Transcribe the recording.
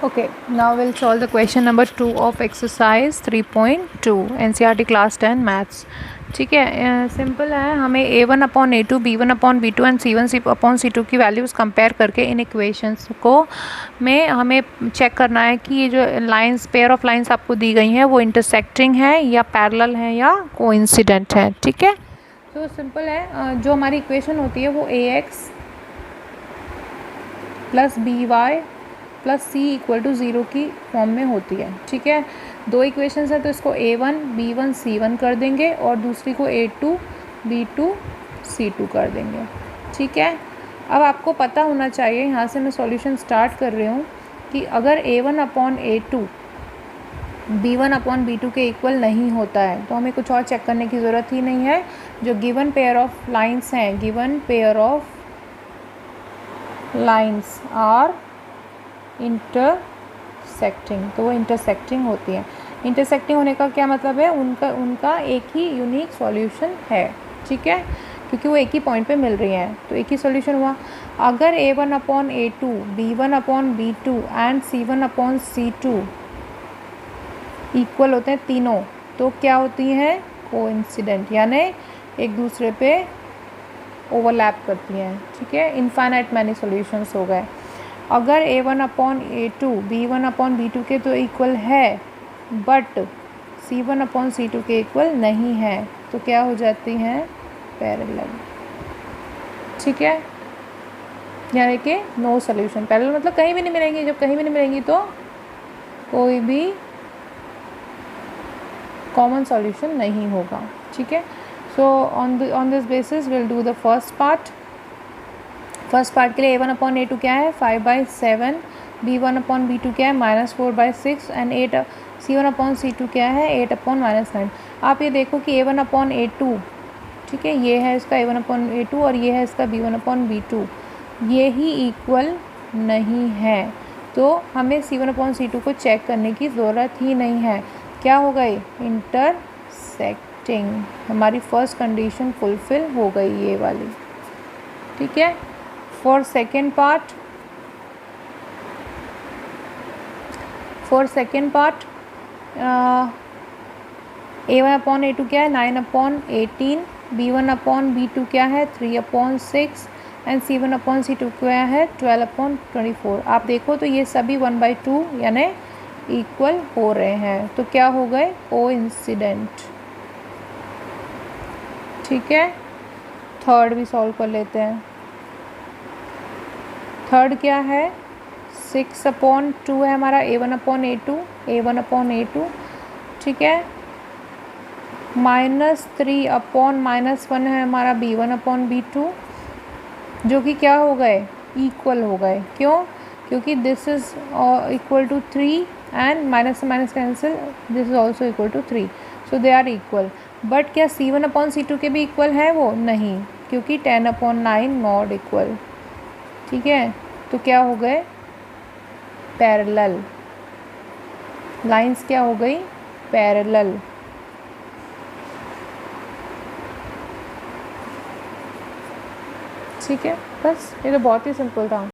Okay, now we'll solve the question number 2 of exercise 3.2 NCERT class 10 maths. ठीक है, simple है. हमें a1 upon a2 b1 upon b2 and c1 upon c2 की values compare करके इन equations को में हमें चेक करना है कि ये जो लाइंस, पेयर ऑफ लाइंस आपको दी गई हैं वो इंटरसेक्टिंग है या पैरेलल है या कोइंसिडेंट है. ठीक है, तो सिंपल है. जो हमारी इक्वेशन होती है वो ax plus by plus C equal to 0 की फॉर्म में होती है. ठीक है, दो इक्वेशंस है तो इसको a1 b1 c1 कर देंगे और दूसरी को a2 b2 c2 कर देंगे. ठीक है, अब आपको पता होना चाहिए, यहाँ से मैं सॉल्यूशन स्टार्ट कर रही हूँ, कि अगर a1 upon a2 b1 upon b2 के इक्वल नहीं होता है तो हमें कुछ और चेक करने की ज़रूरत ही नहीं है. जो गिवन पेयर ऑफ लाइन्स हैं, given pair of lines are intersecting, तो वो इंटरसेक्टिंग होती है. इंटरसेक्टिंग होने का क्या मतलब है, उनका एक ही यूनिक सॉल्यूशन है. ठीक है, क्योंकि वो एक ही पॉइंट पे मिल रही हैं तो एक ही सॉल्यूशन हुआ. अगर a1 upon a2 b1 upon b2 and c1 upon c2 equal होते हैं तीनों, तो क्या होती हैं, कोइंसिडेंट, यानी एक दूसरे पे ओवरलैप करती हैं. ठीक है, इनफाइनाइट मैनी सॉल्यूशंस हो गए. अगर a1 upon a2 b1 upon b2 के तो इक्वल है बट c1 अपॉन c2 के इक्वल नहीं है, तो क्या हो जाती हैं, पैरेलल. ठीक है, यानी कि नो सॉल्यूशन. पैरेलल मतलब कहीं भी नहीं मिलेंगी. जब कहीं भी नहीं मिलेंगी तो कोई भी कॉमन सॉल्यूशन नहीं होगा. ठीक है, so on this basis will do the first part. First part के लिए a1 अपॉन a2 क्या है, 5/7, b1 अपॉन b2 क्या है, -4/6 एंड 8 c1 अपॉन c2 क्या है, 8 अपॉन -9. आप ये देखो कि a1 अपॉन a2, ठीक है, ये है इसका a1 अपॉन a2 और ये है इसका b1 अपॉन b2, ये ही इक्वल नहीं है, तो हमें c1 अपॉन c2 को चेक करने की ज़रूरत ही नहीं है. क्या हो गई, इंटरसेक्टिंग. हमारी फर्स्ट कंडीशन फुलफिल हो गई ये वाली. ठीक है, for second part a1 upon a2 क्या है, 9 अपॉन 18, b1 अपॉन b2 क्या है, 3 upon 6 and c1 upon c2 क्या है, 12 अपॉन 24. आप देखो तो ये सभी 1/2 यानी इक्वल हो रहे हैं, तो क्या हो गए, कोइंसिडेंट. ठीक है, थर्ड भी सॉल्व कर लेते हैं. थर्ड क्या है, 6 अपॉन 2 है हमारा a1 अपॉन a2. ठीक है, -3 अपॉन -1 है हमारा b1 अपॉन b2, जो कि क्या हो गए, इक्वल हो गए. क्यों, क्योंकि this is equal to 3 and minus से minus cancel, this is also equal to 3, so they are equal. But क्या c1 अपॉन c2 के भी इक्वल है, वो नहीं, क्योंकि 10 अपॉन 9 नॉट इक्वल. ठीक है, तो क्या हो गए, पैरेलल. लाइंस क्या हो गई, पैरेलल. ठीक है, बस ये तो बहुत ही सिंपल था.